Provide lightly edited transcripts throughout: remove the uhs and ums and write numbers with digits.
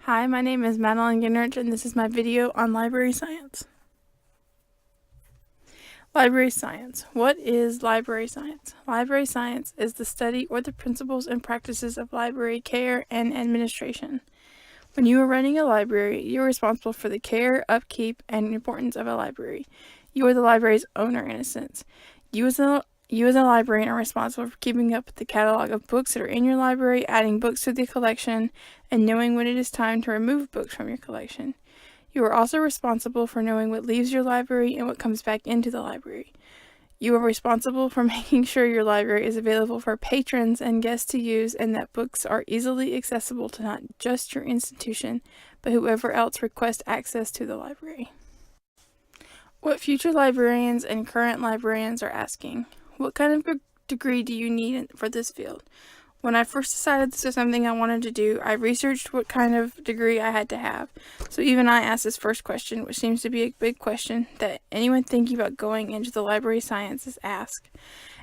Hi, my name is Madeline Genrich, and this is my video on library science. Library science. What is library science? Library science is the study or the principles and practices of library care and administration. When you are running a library, you are responsible for the care, upkeep, and importance of a library. You are the library's owner in a sense. You as a librarian are responsible for keeping up with the catalog of books that are in your library, adding books to the collection, and knowing when it is time to remove books from your collection. You are also responsible for knowing what leaves your library and what comes back into the library. You are responsible for making sure your library is available for patrons and guests to use and that books are easily accessible to not just your institution, but whoever else requests access to the library. What future librarians and current librarians are asking: what kind of degree do you need for this field? When I first decided this was something I wanted to do, I researched what kind of degree I had to have. So even I asked this first question, which seems to be a big question that anyone thinking about going into the library sciences ask.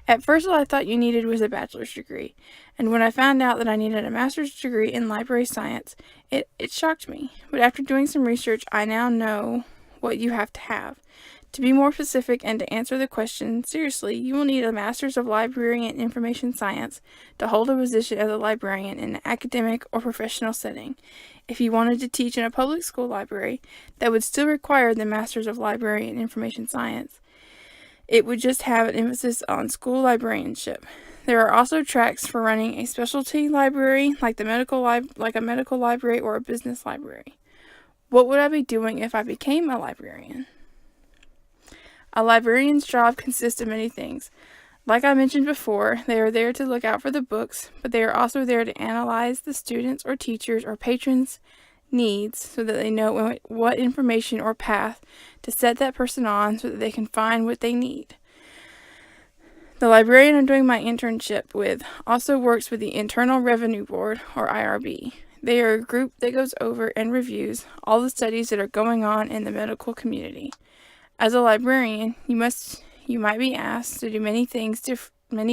At first, all I thought you needed was a bachelor's degree, and when I found out that I needed a master's degree in library science, it shocked me. But after doing some research, I now know what you have to have. To be more specific and to answer the question seriously, you will need a Master's of Library and Information Science to hold a position as a librarian in an academic or professional setting. If you wanted to teach in a public school library, that would still require the Master's of Library and Information Science. It would just have an emphasis on school librarianship. There are also tracks for running a specialty library, like a medical library or a business library. What would I be doing if I became a librarian? A librarian's job consists of many things. Like I mentioned before, they are there to look out for the books, but they are also there to analyze the students' or teachers' or patrons' needs so that they know what information or path to set that person on so that they can find what they need. The librarian I'm doing my internship with also works with the Internal Revenue Board, or IRB. They are a group that goes over and reviews all the studies that are going on in the medical community. As a librarian, you might be asked to do many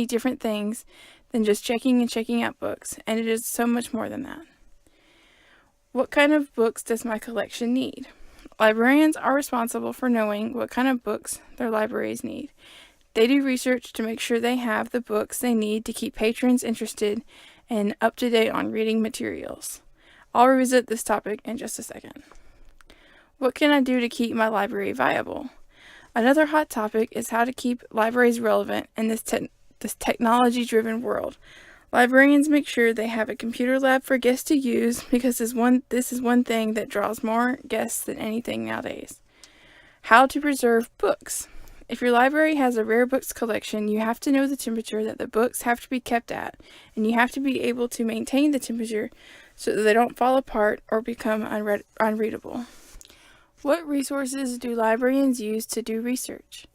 different things than just checking out books, and it is so much more than that. What kind of books does my collection need? Librarians are responsible for knowing what kind of books their libraries need. They do research to make sure they have the books they need to keep patrons interested and up to date on reading materials. I'll revisit this topic in just a second. What can I do to keep my library viable? Another hot topic is how to keep libraries relevant in this technology-driven world. Librarians make sure they have a computer lab for guests to use because this is one thing that draws more guests than anything nowadays. How to preserve books. If your library has a rare books collection, you have to know the temperature that the books have to be kept at, and you have to be able to maintain the temperature so that they don't fall apart or become unreadable. What resources do librarians use to do research?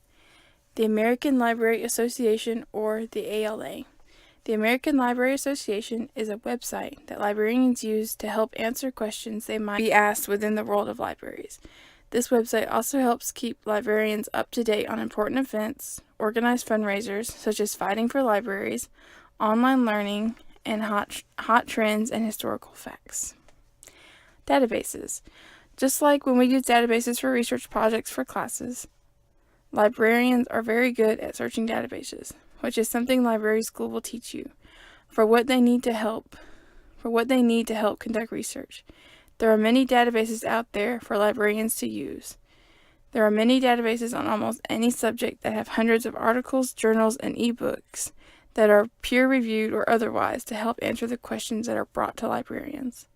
The American Library Association, or the ALA. The American Library Association is a website that librarians use to help answer questions they might be asked within the world of libraries. This website also helps keep librarians up to date on important events, organize fundraisers such as Fighting for Libraries, online learning, and hot trends and historical facts. Databases. Just like when we use databases for research projects for classes, librarians are very good at searching databases, which is something library school will teach you, for what they need to help conduct research. There are many databases out there for librarians to use. There are many databases on almost any subject that have hundreds of articles, journals, and ebooks that are peer-reviewed or otherwise to help answer the questions that are brought to librarians.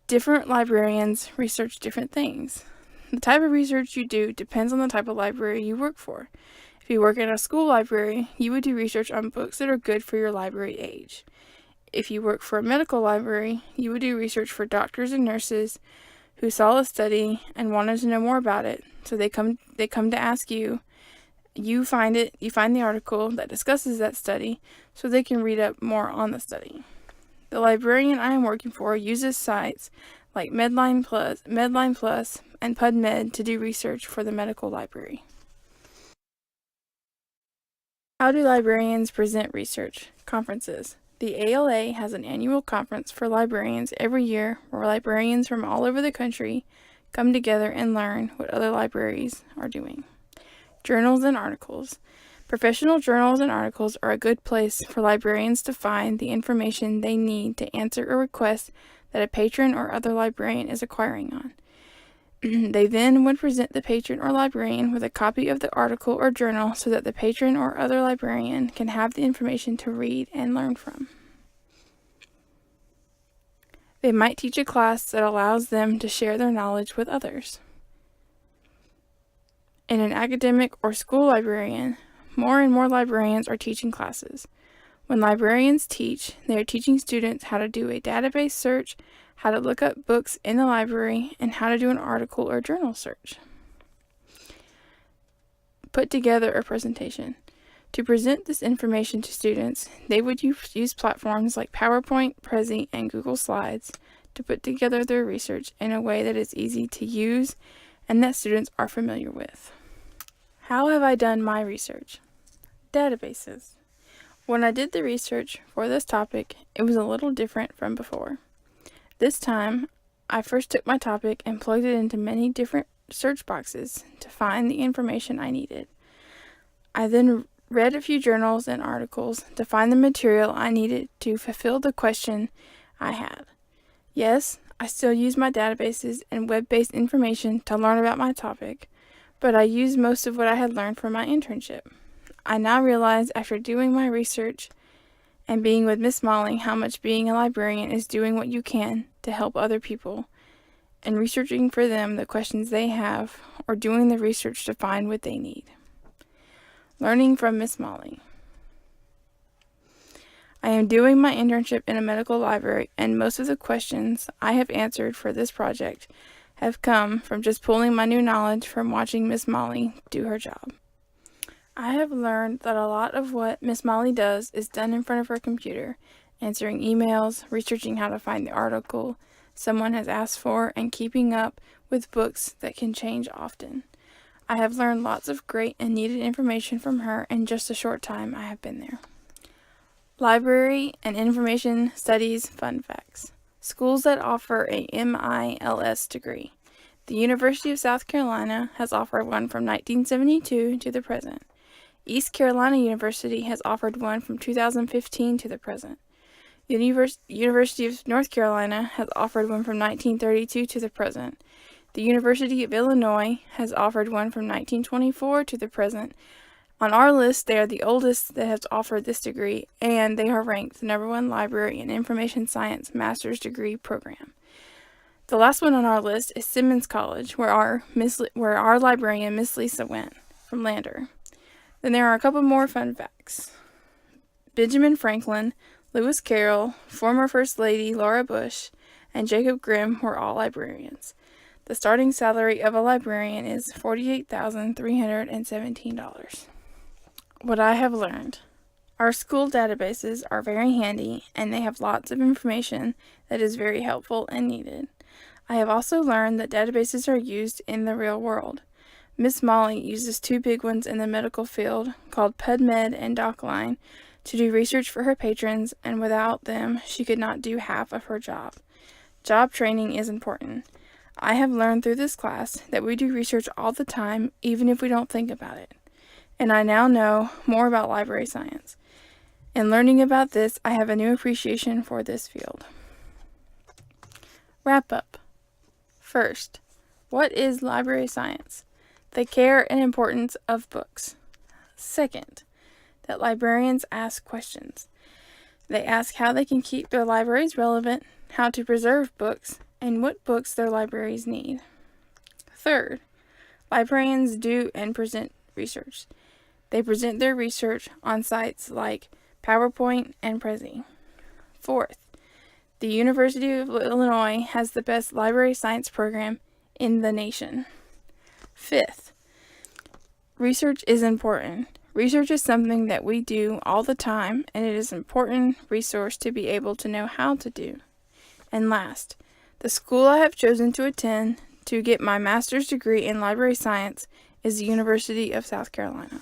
Different librarians research different things. The type of research you do depends on the type of library you work for. If you work in a school library, you would do research on books that are good for your library age. If you work for a medical library, you would do research for doctors and nurses who saw a study and wanted to know more about it. So they come to ask you. You find the article that discusses that study so they can read up more on the study. The librarian I am working for uses sites like Medline Plus, and PubMed to do research for the medical library. How do librarians present research? Conferences. The ALA has an annual conference for librarians every year where librarians from all over the country come together and learn what other libraries are doing. Journals and articles. Professional journals and articles are a good place for librarians to find the information they need to answer a request that a patron or other librarian is inquiring on. They then would present the patron or librarian with a copy of the article or journal so that the patron or other librarian can have the information to read and learn from. They might teach a class that allows them to share their knowledge with others. In an academic or school librarian, more and more librarians are teaching classes. When librarians teach, they are teaching students how to do a database search, how to look up books in the library, and how to do an article or journal search. Put together a presentation. To present this information to students, they would use platforms like PowerPoint, Prezi, and Google Slides to put together their research in a way that is easy to use and that students are familiar with. How have I done my research? Databases. When I did the research for this topic, it was a little different from before. This time, I first took my topic and plugged it into many different search boxes to find the information I needed. I then read a few journals and articles to find the material I needed to fulfill the question I had. Yes, I still use my databases and web-based information to learn about my topic, but I used most of what I had learned from my internship. I now realize after doing my research and being with Miss Molly how much being a librarian is doing what you can to help other people and researching for them the questions they have or doing the research to find what they need. Learning from Miss Molly. I am doing my internship in a medical library, and most of the questions I have answered for this project have come from just pulling my new knowledge from watching Miss Molly do her job. I have learned that a lot of what Miss Molly does is done in front of her computer, answering emails, researching how to find the article someone has asked for, and keeping up with books that can change often. I have learned lots of great and needed information from her in just a short time I have been there. Library and Information Studies Fun Facts. Schools that offer a MILS degree. The University of South Carolina has offered one from 1972 to the present. East Carolina University has offered one from 2015 to the present. University of North Carolina has offered one from 1932 to the present. The University of Illinois has offered one from 1924 to the present. On our list, they are the oldest that has offered this degree, and they are ranked the #1 library and information science master's degree program. The last one on our list is Simmons College, where our librarian, Miss Lisa, went, from Lander. Then there are a couple more fun facts. Benjamin Franklin, Lewis Carroll, former First Lady Laura Bush, and Jacob Grimm were all librarians. The starting salary of a librarian is $48,317. What I have learned. Our school databases are very handy, and they have lots of information that is very helpful and needed. I have also learned that databases are used in the real world. Miss Molly uses two big ones in the medical field called PubMed and DocLine to do research for her patrons, and without them, she could not do half of her job. Job training is important. I have learned through this class that we do research all the time, even if we don't think about it. And I now know more about library science. In learning about this, I have a new appreciation for this field. Wrap up. First, what is library science? The care and importance of books. Second, that librarians ask questions. They ask how they can keep their libraries relevant, how to preserve books, and what books their libraries need. Third, librarians do and present research. They present their research on sites like PowerPoint and Prezi. Fourth, the University of Illinois has the best library science program in the nation. Fifth, research is important. Research is something that we do all the time, and it is an important resource to be able to know how to do. And last, the school I have chosen to attend to get my master's degree in library science is the University of South Carolina.